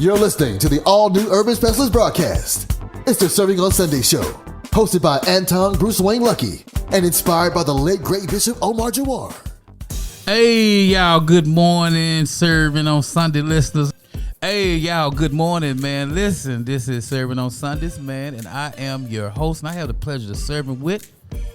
You're listening to the all-new Urban Specialist broadcast. It's the Serving on Sunday show, hosted by Antong, Bruse, Wane, Lucky, and inspired by the late great Bishop Omar Jawar. Hey, y'all, good morning, Serving on Sunday listeners. Hey, y'all, good morning, man. Listen, this is Serving on Sundays, man, and I am your host, and I have the pleasure of serving with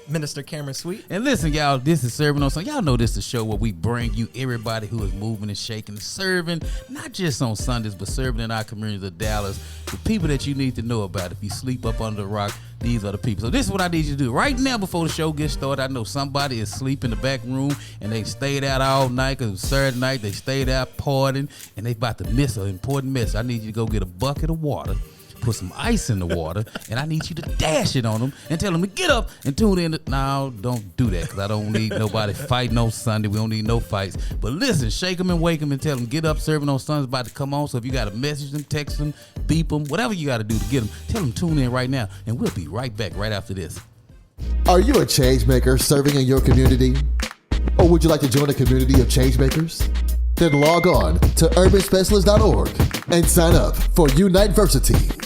Minister Cameron Sweet. And listen, y'all, this is Serving on Sunday. Y'all know this is the show where we bring you everybody who is moving and shaking, serving, not just on Sundays, but serving in our communities of Dallas. The people that you need to know about. If you sleep up under a rock, these are the people. So this is what I need you to do. Right now, before the show gets started, I know somebody is asleep in the back room, and they stayed out all night because it was Saturday night. They stayed out partying, and they about to miss an important message. I need you to go get a bucket of water, put some ice in the water, and I need you to dash it on them and tell them to get up and tune in. No, don't do that, because I don't need nobody fighting on Sunday. We don't need no fights. But listen, shake them and wake them and tell them, get up. Serving on Sunday's about to come on. So if you got to message them, text them, beep them, whatever you got to do to get them, tell them tune in right now, and we'll be right back right after this. Are you a change maker serving in your community? Or would you like to join a community of change makers? Then log on to urbanspecialist.org and sign up for Uniteversity.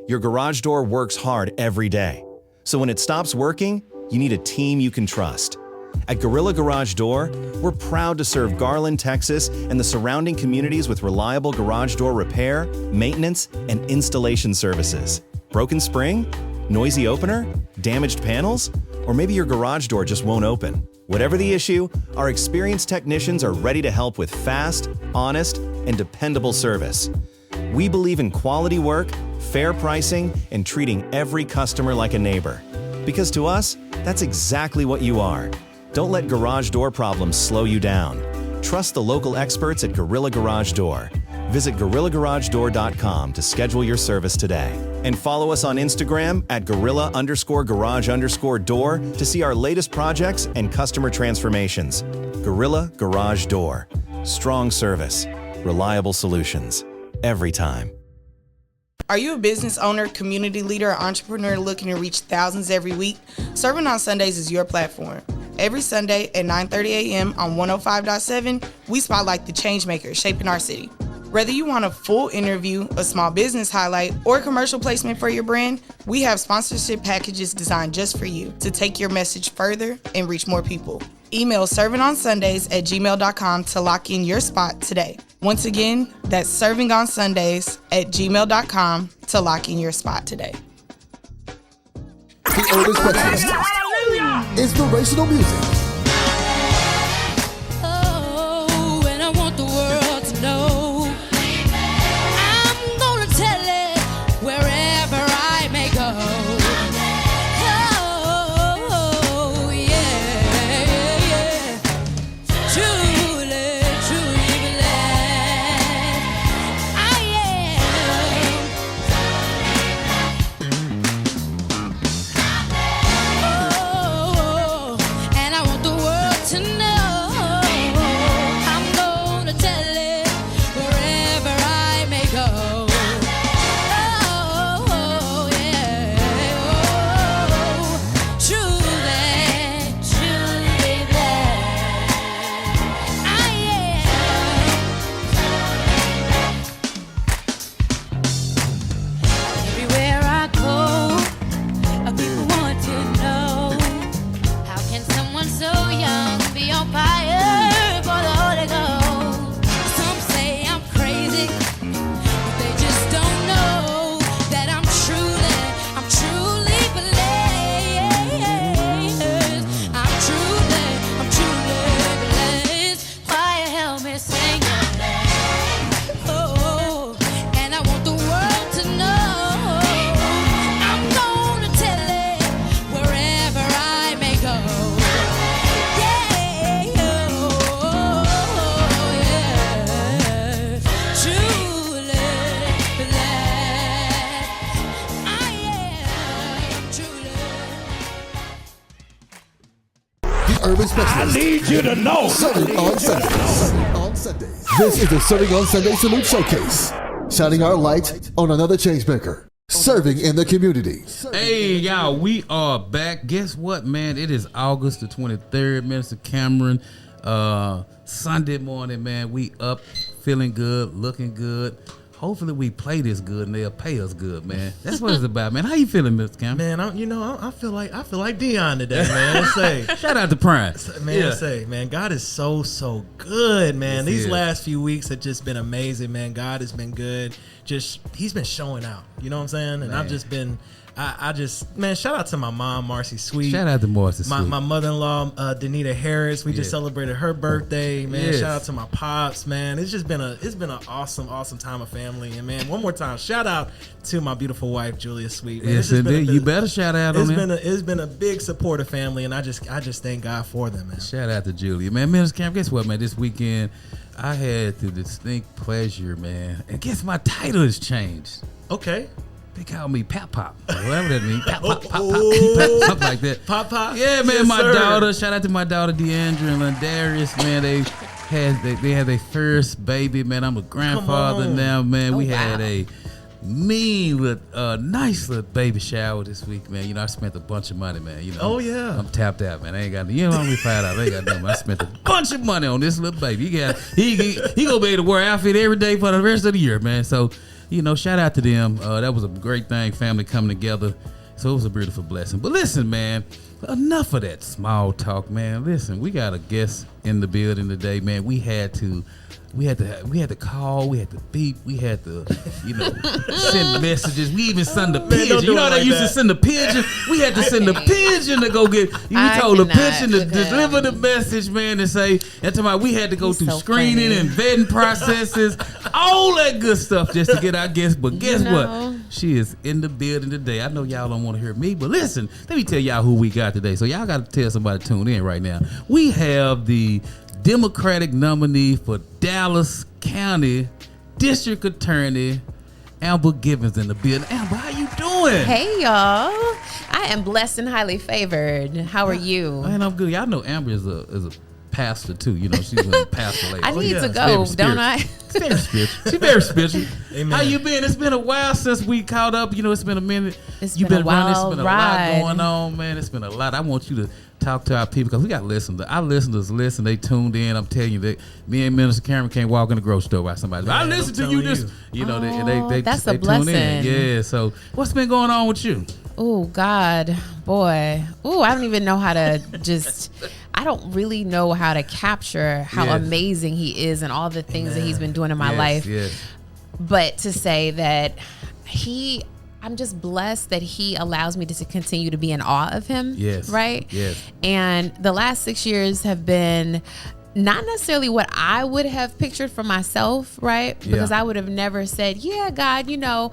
Your garage door works hard every day. So when it stops working, you need a team you can trust. At Gorilla Garage Door, we're proud to serve Garland, Texas, and the surrounding communities with reliable garage door repair, maintenance, and installation services. Broken spring? Noisy opener? Damaged panels? Or maybe your garage door just won't open. Whatever the issue, our experienced technicians are ready to help with fast, honest, and dependable service. We believe in quality work, fair pricing, and treating every customer like a neighbor. Because to us, that's exactly what you are. Don't let garage door problems slow you down. Trust the local experts at Gorilla Garage Door. Visit GorillaGarageDoor.com to schedule your service today. And follow us on Instagram at Gorilla_Garage_Door to see our latest projects and customer transformations. Gorilla Garage Door. Strong service. Reliable solutions. Every time. Are you a business owner, community leader, or entrepreneur looking to reach thousands every week? Serving on Sundays is your platform. Every Sunday at 9:30 a.m. on 105.7, we spotlight the change makers shaping our city. Whether you want a full interview, a small business highlight, or a commercial placement for your brand, we have sponsorship packages designed just for you to take your message further and reach more people. Email servingonsundays@gmail.com to lock in your spot today. Once again, that's servingonsundays@gmail.com to lock in your spot today. The Urban Specialist. Inspirational music. Oh, and I want the world to know. I'm gonna tell it wherever I may go. Oh, yeah. Truly, truly glad I am. Oh, and I want the world to know. I'm gonna tell it wherever I may go. Oh, yeah. Oh, truly, truly glad I am. Everywhere I go, people want to know, how can someone so young be on fire for the Holy Ghost? Some say I'm crazy, but they just don't know that I'm truly blessed. I'm truly blessed. Choir, help me sing your name. Oh, and I want the world to know. I'm gonna tell it wherever I may go. Yeah, oh, yeah. Truly blessed. I am truly. The Urban Specialist. I need you to know. Serving on Sundays. Serving on Sundays. This is the Serving on Sunday Salute Showcase, shining our light on another change maker, serving in the community. Hey, y'all, we are back. Guess what, man? It is August the 23rd, Minister Cameron. Sunday morning, man. We up, feeling good, looking good. hopefully we play this good and they'll pay us good, man. That's what it's about, man. How you feeling, Mr. Cam? Man, I feel like Dion today, man. Shout out to Prime. Man, God is so good, man. Yes, These last few weeks have just been amazing, man. God has been good. He's been showing out. You know what I'm saying? And Man. I've just been. Man, shout out to my mom, Marcy Sweet. Shout out to Marcy Sweet. My mother-in-law, Danita Harris. We just celebrated her birthday, man. Yes. Shout out to my pops, man. It's been an awesome time of family. And man, one more time, shout out to my beautiful wife, Julia Sweet. Man, Yes, indeed. You better shout out on them. It's been a big supportive family, and I just thank God for them, man. Shout out to Julia, man. Minister Cam, guess what, man? This weekend, I had the distinct pleasure, man. And guess my title has changed. Okay. They call me Pap Pop, whatever that means. Pap Pop, Pop Pop, something like that. Pop Pop. Yeah, man. Yes, my sir. daughter. Shout out to my daughter Deandra and Landarius, man. They had their first baby, man. I'm a grandfather on. now, man. Oh, We wow. had a mean little, nice little baby shower this week, man. You know, I spent a bunch of money, man. You know, Oh, yeah. I'm tapped out, man. I ain't got, you know, let me find out. I ain't got nothing. I spent a bunch of money on this little baby. He gonna be able to wear an outfit every day for the rest of the year, man. So, you know, shout out to them. That was a great thing, family coming together. So it was a beautiful blessing. But listen, man, enough of that small talk, man. Listen, we got a guest in the building today, man. We had to call, we had to beep, we had to, you know, send messages. We even sent the pigeon. don't do You know it how they like used to that. send the pigeon? We had to send the pigeon to go get. We I told the cannot pigeon to with him. deliver the message, man, and say. And tomorrow we had to go He's through so screening funny. and vetting processes, all that good stuff just to get our guest. But guess know. what? She is in the building today. I know y'all don't want to hear me, but listen, let me tell y'all who we got today. So y'all got to tell somebody to tune in right now. We have the Democratic nominee for Dallas County District Attorney Amber Givens in the building. Amber, how you doing? Hey, y'all. I am blessed and highly favored. How are you? Man, I'm good. Y'all know Amber is a pastor too. You know, she's a pastor lady. I need yeah. to Very go, spiritual. don't I? She's very spiritual. She's very spiritual. Amen. How you been? It's been a while since we caught up. You know, it's been a minute. It's You've been a running. It's wild been a ride. lot going on, man. It's been a lot. I want you to talk to our people because we got listeners. Our listeners listen. They tuned in. I'm telling you that me and Minister Cameron can't walk in the grocery store by somebody. But I Man, listen I'm to you. telling This, you. you know, Oh, they that's they a tune in. blessing. Yeah. So what's been going on with you? Oh, God, boy. Oh, I don't even know how to I don't really know how to capture how Yes. amazing he is and all the things that he's been doing in my Yes, life. Yes. But to say that I'm just blessed that he allows me to continue to be in awe of him. Yes. Right? Yes. And the last 6 years have been not necessarily what I would have pictured for myself, right? Because I would have never said, yeah, God, you know,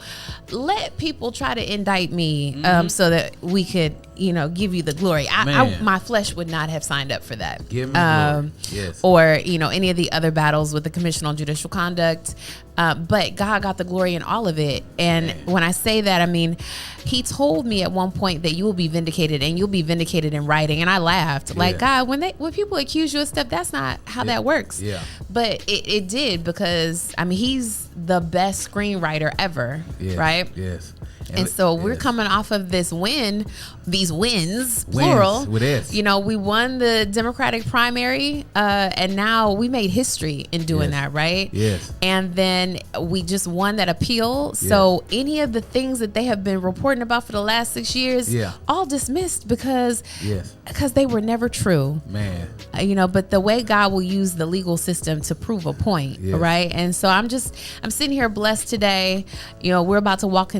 let people try to indict me so that we could, you know, give you the glory. Man. My flesh would not have signed up for that. Give him the glory. Yes. Or, you know, any of the other battles with the Commission on Judicial Conduct. But God got the glory in all of it. And when I say that, I mean, he told me at one point that you will be vindicated and you'll be vindicated in writing. And I laughed like, God, when people accuse you of stuff, that's not how that works. Yeah. But it did because, I mean, he's the best screenwriter ever. Yes. Right. Yes. And so we're yes. coming off of these wins, plural. With S. You know, we won the Democratic primary, and now we made history in doing Yes. that, right? Yes. And then we just won that appeal. So any of the things that they have been reporting about for the last 6 years, all dismissed because they were never true. Man. You know, but the way God will use the legal system to prove a point, right? And so I'm sitting here blessed today. You know, we're about to walk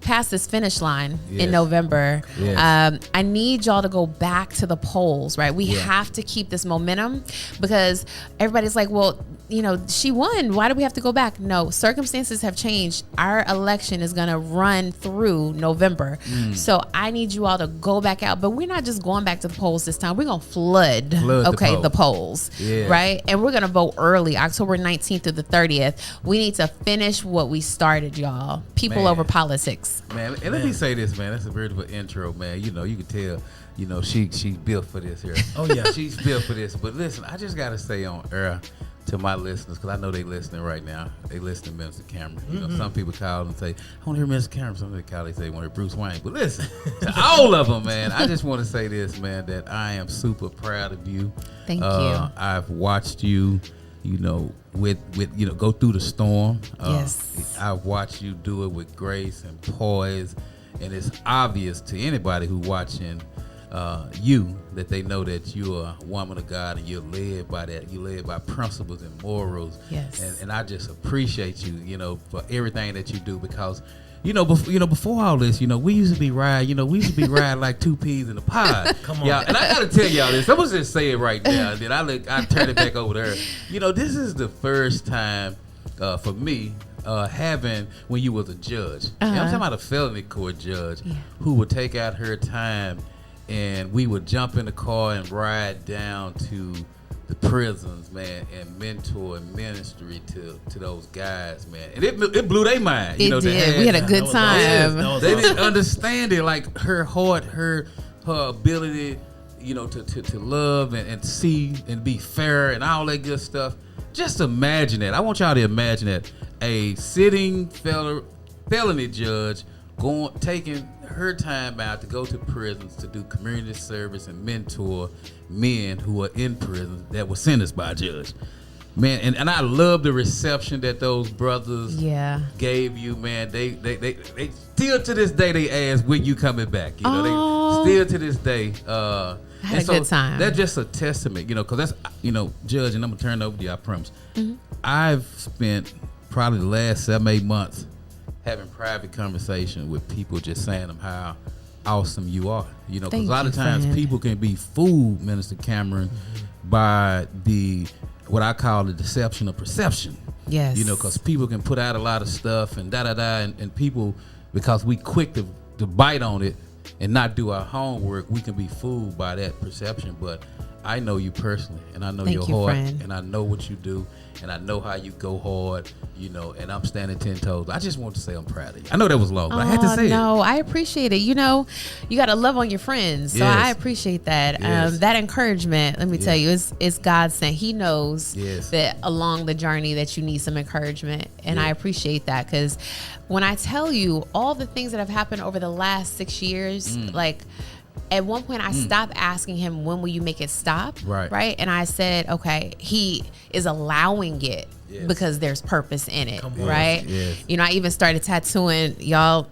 past this finish line in November. I need y'all to go back to the polls, right? We have to keep this momentum because everybody's like, well, you know, she won. Why do we have to go back? No, circumstances have changed. Our election is going to run through November. So I need you all to go back out. But we're not just going back to the polls this time. We're going to flood the polls, right? And we're going to vote early, October 19th through the 30th. We need to finish what we started, y'all. People over politics. Man, and let me say this, man. That's a beautiful intro, man. You know, you can tell, you know, she's built for this here. Oh, yeah. She's built for this. But listen, I just got to say on air to my listeners, because I know they listening right now. They listen to Minister Cameron. You know, some people call and say, I want to hear Minister Cameron. Some people call, they say, I want to hear Bruce Wane. But listen, to all of them, man, I just want to say this, man, that I am super proud of you. Thank you. I've watched you, with go through the storm. Yes. I've watched you do it with grace and poise, and it's obvious to anybody who watching you that they know that you're a woman of God and you're led by that. You're led by principles and morals. Yes. And I just appreciate you, for everything that you do, because before all this, we used to be riding like two peas in a pod. Come on. Yeah, and I gotta tell y'all this. I'm gonna just say it right now, and then I turn it back over to her. This is the first time for me having when you was a judge. I'm talking about a felony court judge who would take out her time, and we would jump in the car and ride down to the prisons, man, and mentor and ministry to those guys, man. And it blew their mind. It did. We had a good time. They didn't understand it, like her heart, her ability, to love and see and be fair and all that good stuff. Just imagine that. I want y'all to imagine that a sitting felony judge taking her time out to go to prisons to do community service and mentor men who are in prison that were sentenced by a judge. Man, and I love the reception that those brothers gave you, man. They still to this day they ask when you coming back. They still to this day. I had a good time. That's just a testament, because that's Judge, and I'm gonna turn it over to you, I promise. Mm-hmm. I've spent probably the last 7-8 months having private conversation with people, just saying them how awesome you are. Because a lot of times people can be fooled, Minister Cameron, by what I call the deception of perception. Yes. Because people can put out a lot of stuff and and people, because we quick to bite on it and not do our homework, we can be fooled by that perception. But I know you personally, and I know your heart, and I know what you do, and I know how you go hard, and I'm standing 10 toes. I just want to say I'm proud of you. I know that was long, but I had to say it. No, I appreciate it. You got to love on your friends. So I appreciate that. Yes. That encouragement, let me tell you, it's God sent. He knows that along the journey that you need some encouragement. And I appreciate that, because when I tell you all the things that have happened over the last 6 years, like, at one point, I stopped asking him, when will you make it stop? Right. And I said, okay, he is allowing it because there's purpose in it. Right. Yes. I even started tattooing. Y'all,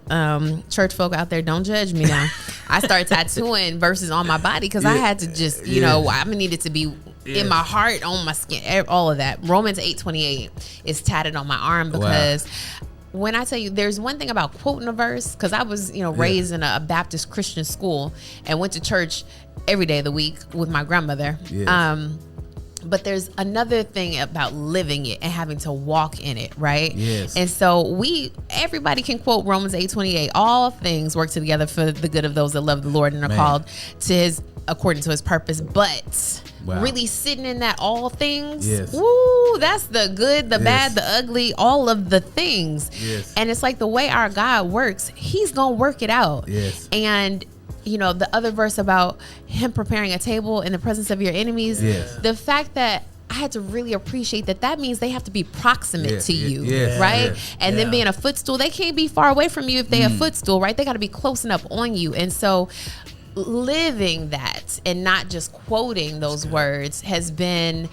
church folk out there, don't judge me now. I started tattooing verses on my body because I had to just, I needed to be in my heart, on my skin, all of that. Romans 8:28 is tatted on my arm because when I tell you, there's one thing about quoting a verse, because I was, raised in a Baptist Christian school and went to church every day of the week with my grandmother. Yes. But there's another thing about living it and having to walk in it, right? Yes. And so everybody can quote Romans 8:28. All things work together for the good of those that love the Lord and are called to according to his purpose. But really sitting in that all things, woo, that's the good, the bad, the ugly, all of the things. Yes. And it's like the way our God works, he's going to work it out. Yes. And the other verse about him preparing a table in the presence of your enemies, the fact that I had to really appreciate that means they have to be proximate to you, right? And then being a footstool, they can't be far away from you if they're a footstool, right? They got to be close enough on you. And so living that and not just quoting those words has been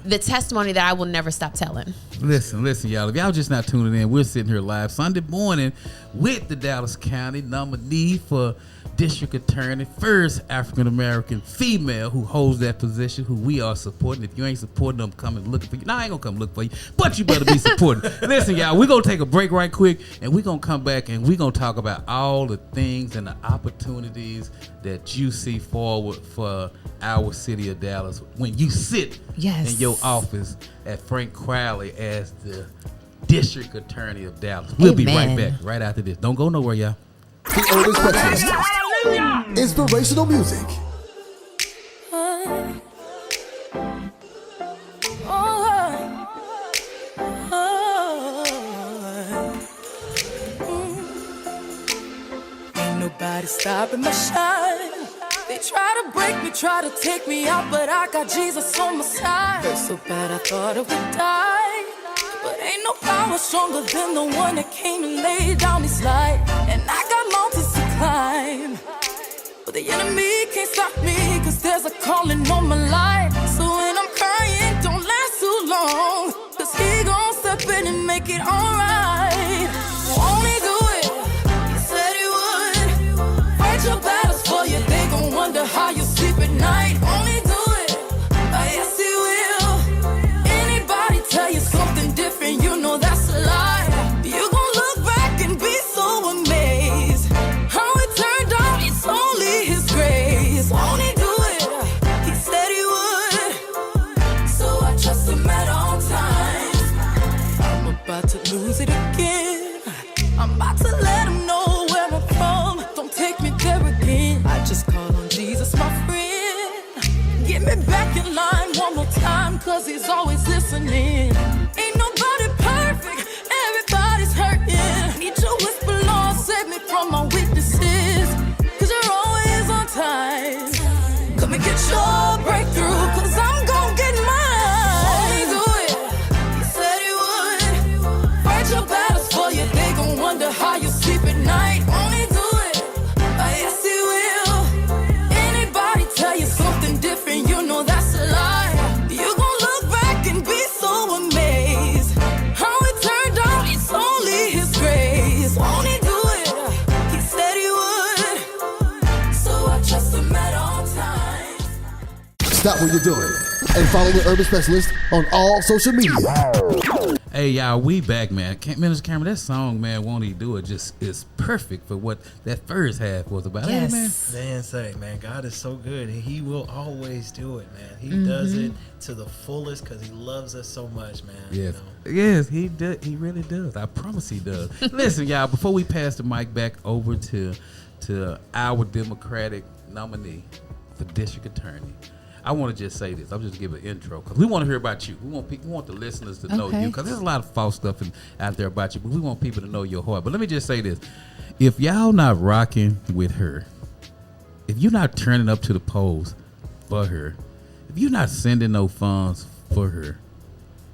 the testimony that I will never stop telling. Listen, y'all. If y'all just not tuning in, we're sitting here live Sunday morning with the Dallas County nominee for District Attorney, first African-American female who holds that position, who we are supporting. If you ain't supporting them, come and look for you. No, I ain't gonna come look for you, but you better be supporting. Listen, y'all, we're gonna take a break right quick, and we're gonna come back and we're gonna talk about all the things and the opportunities that you see forward for our city of Dallas when you sit in your office at Frank Crowley as the District Attorney of Dallas. We'll be right back right after this. Don't go nowhere, y'all. The Urban Specialist. Inspirational music. Ain't nobody stopping my shine. They try to break me, try to take me out, but I got Jesus on my side. Felt so bad I thought I would die, but ain't no power stronger than the one that came and laid down his life. And I got mountains to climb, but the enemy can't stop me, cause there's a calling on my life. So when I'm crying, don't last too long. it alright. Won't he do it? He said he would. Fight your battles for you, they gon' wonder how you sleep at night. Won't he do it? Yes, he will. Anybody tell you something different, you know that's a lie. You gon' look back and be so amazed. How it turned out, it's only his grace. Won't he do it? He said he would. So I trust him at all times. I'm about to lose it again. I'm about to let him know where I'm from. Don't take me there again. I just call on Jesus, my friend. Get me back in line one more time, cause he's always listening. Ain't nobody perfect, everybody's hurting. Need your whisper, Lord, save me from my weaknesses, cause you're always on time. Come and get your breakthrough, cause I'm gon' get mine. Won't he do it? He said he would. Fight your battles for you, they gon' wonder how you sleep at night. Won't he do it? Yes, he will. Anybody tell you something different, you know that's a lie. You gon' look back and be so amazed. How it turned out, it's only his grace. Won't he do it? He said he would. So I trust him at all times. Stop what you're doing and follow the Urban Specialist on all social media. Hey, y'all, we back, man. Minister Cameron, that song, man, Won't He Do It, just is perfect for what that first half was about. Yes. Hey, man. Man, say, man, God is so good. He will always do it, man. He does it to the fullest because he loves us so much, man. Yes, You know? yes, he does. He really does. I promise he does. Listen, y'all, before we pass the mic back over to our Democratic nominee for district attorney, I want to just say this. I'm just give an intro because we want to hear about you. We want the listeners to know you because there's a lot of false stuff out there about you, but we want people to know your heart. But let me just say this: if y'all not rocking with her, if you're not turning up to the polls for her, if you're not sending no funds for her,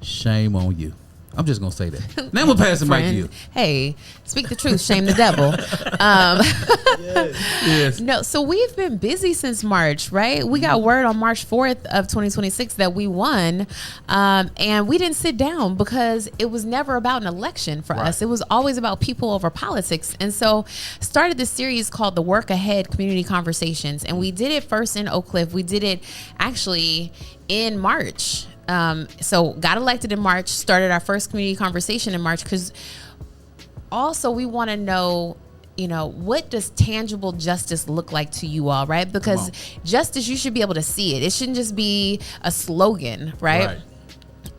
shame on you. I'm just gonna say that. Now we'll pass the mic to you. Hey, speak the truth, shame the devil. Yes. No, so we've been busy since March, right? We got word on March 4th of 2026 that we won, and we didn't sit down because it was never about an election for us. It was always about people over politics. And so started this series called the Work Ahead Community Conversations, and we did it first in Oak Cliff. We did it actually in March. So got elected in March, started our first community conversation in March, because also we want to know, you know, what does tangible justice look like to you all, right? Because justice, you should be able to see it. It shouldn't just be a slogan, right?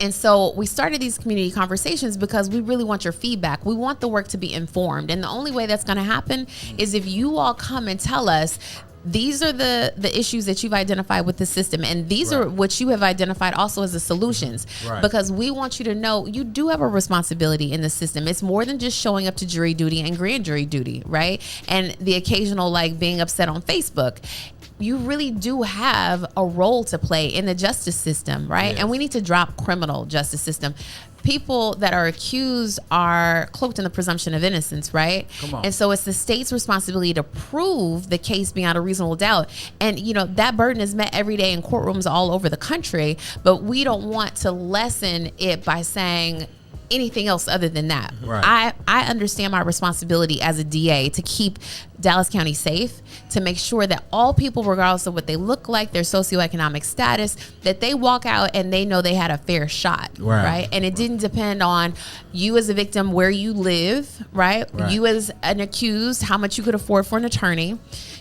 And so we started these community conversations because we really want your feedback. We want the work to be informed. And the only way that's going to happen is if you all come and tell us, these are the issues that you've identified with the system, and these are what you have identified also as the solutions. Because we want you to know you do have a responsibility in the system. It's more than just showing up to jury duty and grand jury duty, right? And the occasional like being upset on Facebook. You really do have a role to play in the justice system, right? And we need to drop criminal justice system. People that are accused are cloaked in the presumption of innocence, right? And so it's the state's responsibility to prove the case beyond a reasonable doubt. And, you know, that burden is met every day in courtrooms all over the country, but we don't want to lessen it by saying anything else other than that. I understand my responsibility as a DA to keep Dallas County safe, to make sure that all people, regardless of what they look like, their socioeconomic status, that they walk out and they know they had a fair shot, right? And it didn't depend on you as a victim, where you live, right? You as an accused, how much you could afford for an attorney.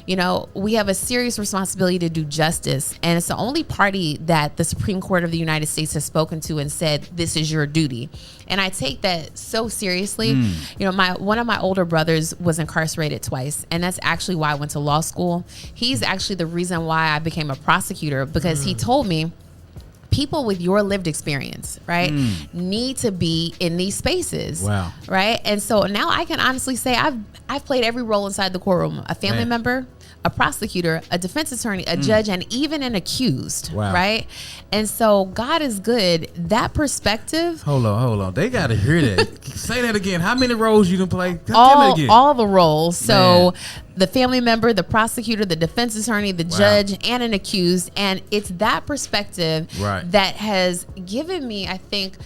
You know, we have a serious responsibility to do justice, and it's the only party that the Supreme Court of the United States has spoken to and said, this is your duty. And I take that so seriously. You know, one of my older brothers was incarcerated twice, and that's actually why I went to law school. He's actually the reason why I became a prosecutor, because he told me, people with your lived experience, right, need to be in these spaces, right? And so now I can honestly say I've played every role inside the courtroom: a family member, a prosecutor, a defense attorney, a judge, and even an accused, right? And so God is good. That perspective. Hold on. They got to hear that. Say that again. How many roles you can play? Tell me again. All the roles. So the family member, the prosecutor, the defense attorney, the judge, and an accused. And it's that perspective that has given me, I think,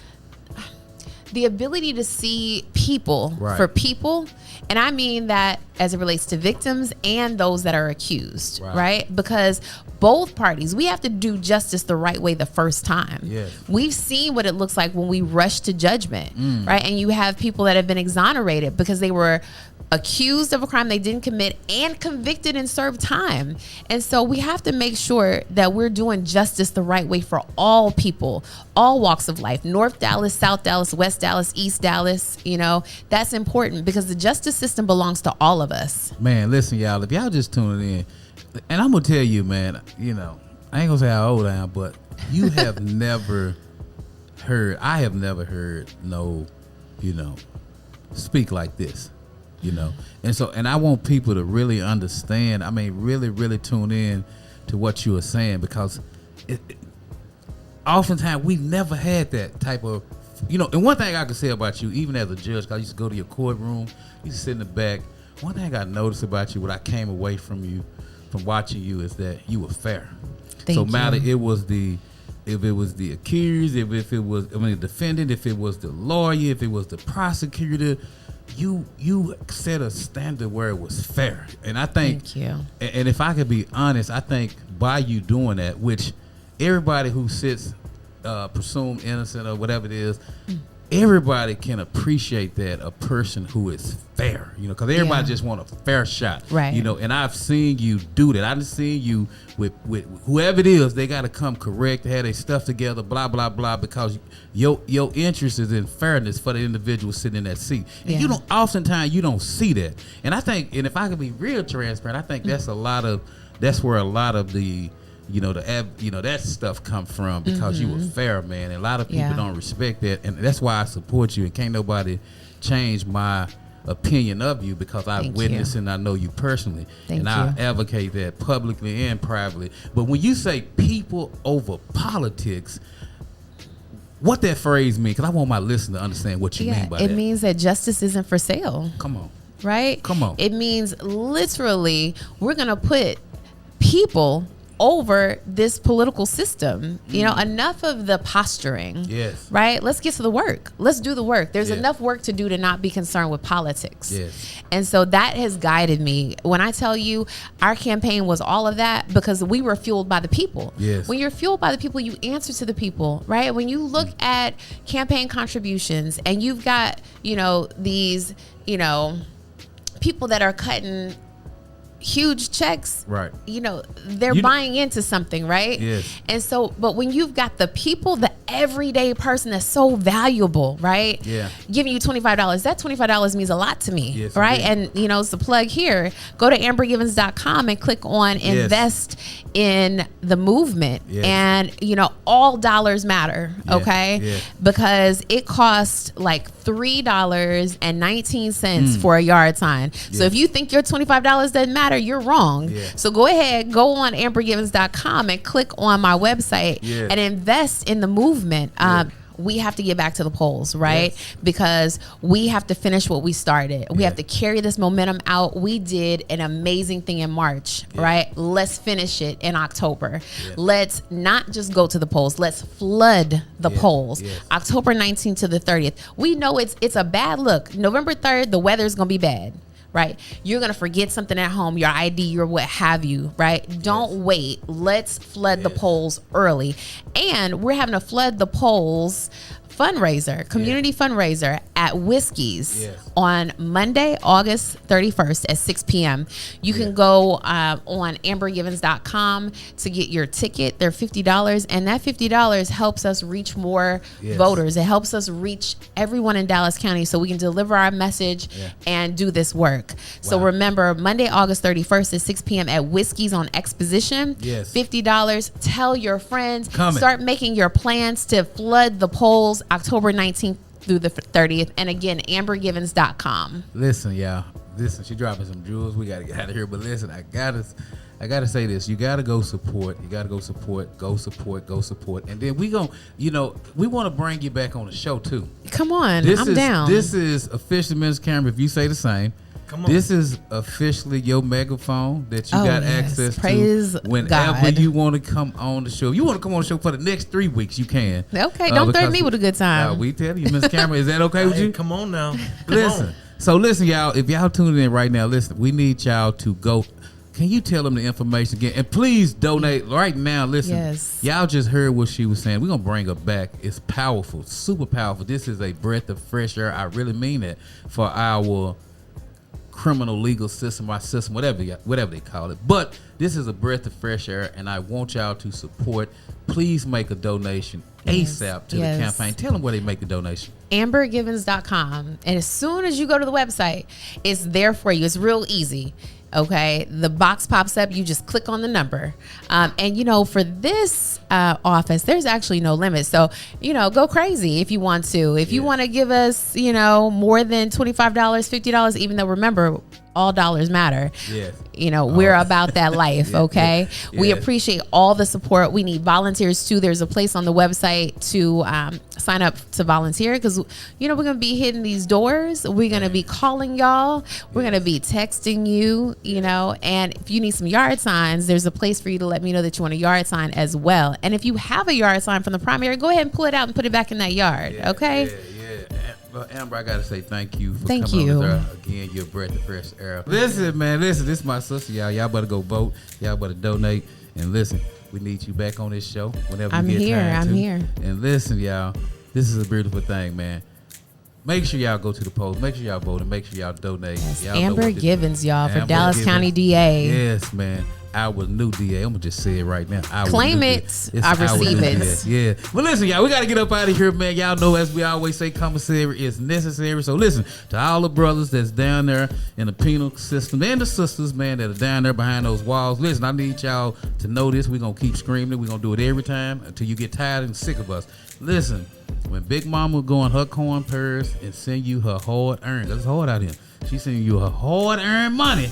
the ability to see people Right. for people, and I mean that as it relates to victims and those that are accused, right? Because both parties, we have to do justice the right way the first time. Yes. We've seen what it looks like when we rush to judgment, right? And you have people that have been exonerated because they were accused of a crime they didn't commit and convicted and served time. And so we have to make sure that we're doing justice the right way for all people, all walks of life, North Dallas, South Dallas, West Dallas, East Dallas. You know, that's important because the justice system belongs to all of us. Man, listen, y'all, if y'all just tuning in, and I'm going to tell you, man, you know, I ain't going to say how old I am, but you have never heard, I have never heard no, you know, speak like this. You know, and I want people to really understand. I mean, really tune in to what you are saying, because oftentimes we've never had that type of, you know. And one thing I can say about you, even as a judge, 'cause I used to go to your courtroom, you used to sit in the back. One thing I noticed about you, what I came away from you, from watching you, is that you were fair. Thank you. Matter if it was the accused, if it was, I mean, the defendant, if it was the lawyer, if it was the prosecutor. You set a standard where it was fair, and I think, Thank you. And if I could be honest, I think by you doing that, which everybody who sits presumed innocent or whatever it is, everybody can appreciate that, a person who is fair, you know, because everybody just want a fair shot, right? You know, and I've seen you do that. I've seen you with whoever it is. They got to come correct, have their stuff together, blah blah blah, because your interest is in fairness for the individual sitting in that seat. And you don't, oftentimes you don't see that. And I think, and if I could be real transparent, I think that's where a lot of the, you know, that stuff come from, because you were fair, man. And a lot of people don't respect that, and that's why I support you. And can't nobody change my opinion of you, because I witnessed and I know you personally. Thank I you. advocate that publicly and privately. But when you say people over politics, what that phrase means, because I want my listener to understand what you mean by that. It means that justice isn't for sale. Come on. Right? Come on. It means literally we're going to put people over this political system. You know, enough of the posturing. Yes. Right? Let's get to the work. Let's do the work. There's enough work to do to not be concerned with politics. Yes. And so that has guided me. When I tell you our campaign was all of that, because we were fueled by the people. Yes. When you're fueled by the people, you answer to the people, right? When you look at campaign contributions and you've got, you know, these, you know, people that are cutting huge checks, right? You know, they're buying into something, right? Yes. And so, but when you've got the people, the everyday person that's so valuable, right? Yeah. Giving you $25, that $25 means a lot to me, yes, right? Indeed. And you know, it's the plug here. Go to ambergivens.com and click on invest in the movement, and you know, all dollars matter, okay? Because it costs like $3.19 for a yard sign. So if you think your $25 doesn't matter, you're wrong. So go ahead, go on ambergivens.com and click on my website and invest in the movement. We have to get back to the polls, right? Because we have to finish what we started. We have to carry this momentum out. We did an amazing thing in March, right? Let's finish it in October. Let's not just go to the polls. Let's flood the polls. October 19th to the 30th. We know it's a bad look. November 3rd, the weather's going to be bad. Right? You're going to forget something at home, your ID, your what have you, right? Don't wait. Let's flood the polls early. And we're having to flood the polls fundraiser, community fundraiser at Whiskey's on Monday, August 31st at 6 p.m. You can go on ambergivens.com to get your ticket. They're $50, and that $50 helps us reach more voters. It helps us reach everyone in Dallas County so we can deliver our message and do this work. So remember, Monday, August 31st at 6 p.m. at Whiskey's on Exposition. $50. Tell your friends. Start making your plans to flood the polls October 19th through the 30th. And again, ambergivens.com. Listen, y'all. Listen, she dropping some jewels. We got to get out of here. But listen, I gotta say this. You got to go support. You got to go support. Go support. Go support. And then we want to bring you back on the show, too. Come on. I'm down. This is officially Ms. Cameron. If you say the same. Come on. This is officially your megaphone that you Oh, got yes. access Praise to whenever God. you want to come on the show. If you want to come on the show for the next 3 weeks, you can. Okay, don't threaten me with a good time. We tell you, Miss Cameron, is that okay with Hey, you? come on now. Come Listen. on. So listen, y'all. If y'all tuning in right now, listen. We need y'all to go. Can you tell them the information again? And please donate right now. Listen, Yes. y'all just heard what she was saying. We're going to bring her back. It's powerful, super powerful. This is a breath of fresh air. I really mean that for our criminal legal system, our system, whatever they call it. But this is a breath of fresh air, and I want y'all to support. Please make a donation ASAP to the campaign. Tell them where they make the donation. AmberGivens.com. And as soon as you go to the website, it's there for you. It's real easy. Okay, the box pops up. You just click on the number, and for this office, there's actually no limit. So go crazy if you want to. If you want to give us, more than $25, $50, even though remember, all dollars matter. Yes. We're about that life. Okay. We appreciate all the support. We need volunteers too. There's a place on the website to sign up to volunteer because we're gonna be hitting these doors. We're gonna be calling y'all. We're gonna be texting you. And if you need some yard signs, there's a place for you to let me know that you want a yard sign as well. And if you have a yard sign from the primary, go ahead and pull it out and put it back in that yard. Okay. Yeah. Well, Amber, I gotta say thank you for Thank coming you. on with us again. Your breath of fresh air. Listen, man, this is my sister, y'all. Y'all better go vote. Y'all better donate. And listen, we need you back on this show whenever I'm you get here. time I'm to. here. And listen, y'all, this is a beautiful thing, man. Make sure y'all go to the polls. Make sure y'all vote and make sure y'all donate. Y'all know Amber what to do. Givens, y'all, for Amber Dallas Givens. County DA. Yes, man. Our new DA. I'm gonna just say it right now. Our Claim new it. DA. It's I our receive new it. DA. Yeah. But listen, y'all, we gotta get up out of here, man. Y'all know, as we always say, commissary is necessary. So listen to all the brothers that's down there in the penal system and the sisters, man, that are down there behind those walls. Listen, I need y'all to know this. We're gonna keep screaming it. We're gonna do it every time until you get tired and sick of us. Listen, when Big Mama go in her corn purse and send you her hard-earned, 'cause it's hard out here, she's sending you her hard-earned money.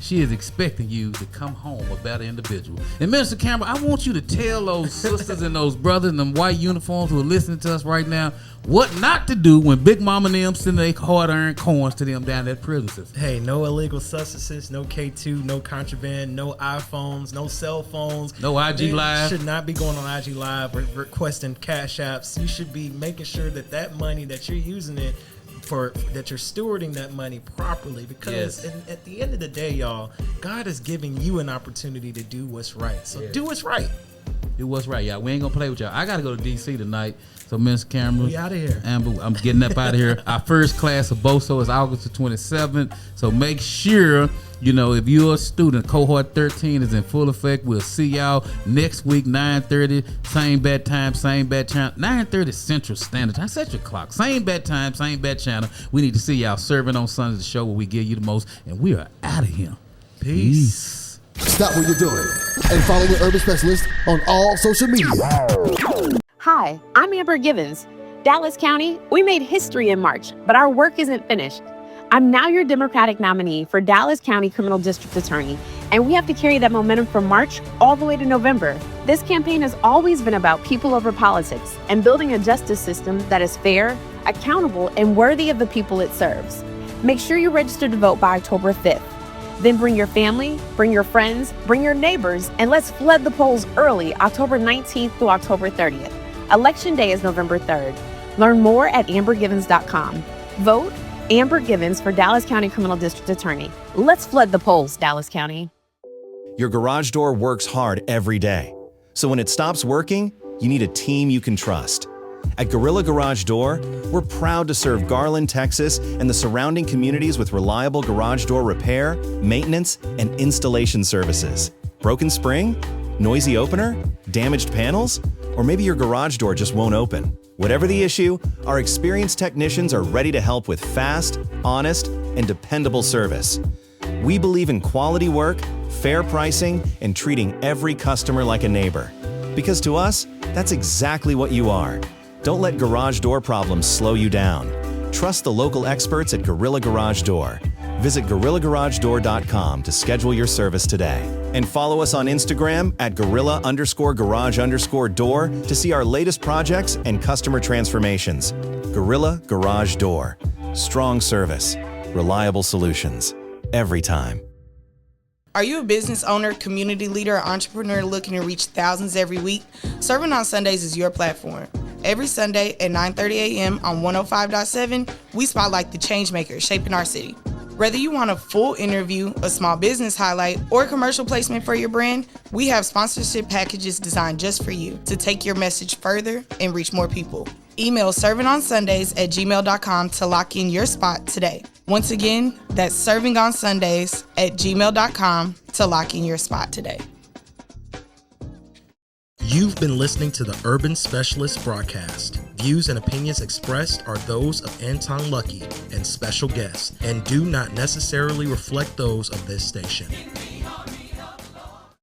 She is expecting you to come home a better individual. And Mr. Cameron, I want you to tell those sisters and those brothers in them white uniforms who are listening to us right now what not to do when Big Mama and them send their hard-earned coins to them down that prison system. Hey, no illegal substances, no K2, no contraband, no iPhones, no cell phones. No IG Live. Should not be going on IG Live requesting cash apps. You should be making sure that money that you're using it for, that you're stewarding that money properly, because at the end of the day, y'all, God is giving you an opportunity to do what's right. So do what's right. Do what's right, y'all. We ain't gonna play with y'all. I gotta go to DC tonight. So Miss Cameron, We out of here. Amber, I'm getting up out of here. Our first class of BOSO is August the 27th. So make sure, if you're a student, cohort 13 is in full effect. We'll see y'all next week, 9:30, same bad time, same bad channel, 9:30 Central Standard Time. Set your clock. Same bad time, same bad channel. We need to see y'all serving on Sundays, the show where we give you the most. And we are out of here. Peace. Stop what you're doing and follow the Urban Specialist on all social media. Hi, I'm Amber Givens. Dallas County, we made history in March, but our work isn't finished. I'm now your Democratic nominee for Dallas County Criminal District Attorney, and we have to carry that momentum from March all the way to November. This campaign has always been about people over politics and building a justice system that is fair, accountable, and worthy of the people it serves. Make sure you register to vote by October 5th. Then bring your family, bring your friends, bring your neighbors, and let's flood the polls early, October 19th through October 30th. Election Day is November 3rd. Learn more at ambergivens.com. Vote Amber Givens for Dallas County Criminal District Attorney. Let's flood the polls, Dallas County. Your garage door works hard every day. So when it stops working, you need a team you can trust. At Gorilla Garage Door, we're proud to serve Garland, Texas, and the surrounding communities with reliable garage door repair, maintenance, and installation services. Broken spring? Noisy opener? Damaged panels? Or maybe your garage door just won't open. Whatever the issue, our experienced technicians are ready to help with fast, honest, and dependable service. We believe in quality work, fair pricing, and treating every customer like a neighbor. Because to us, that's exactly what you are. Don't let garage door problems slow you down. Trust the local experts at Gorilla Garage Door. Visit GorillaGarageDoor.com to schedule your service today. And follow us on Instagram at Gorilla_Garage_Door to see our latest projects and customer transformations. Gorilla Garage Door. Strong service. reliable solutions. Every time. Are you a business owner, community leader, or entrepreneur looking to reach thousands every week? Serving on Sundays is your platform. Every Sunday at 9:30 a.m. on 105.7, we spotlight the change makers shaping our city. Whether you want a full interview, a small business highlight, or a commercial placement for your brand, we have sponsorship packages designed just for you to take your message further and reach more people. Email servingonsundays@gmail.com to lock in your spot today. Once again, that's servingonsundays@gmail.com to lock in your spot today. You've been listening to the Urban Specialist broadcast. Views and opinions expressed are those of Antong Lucky and special guests, and do not necessarily reflect those of this station.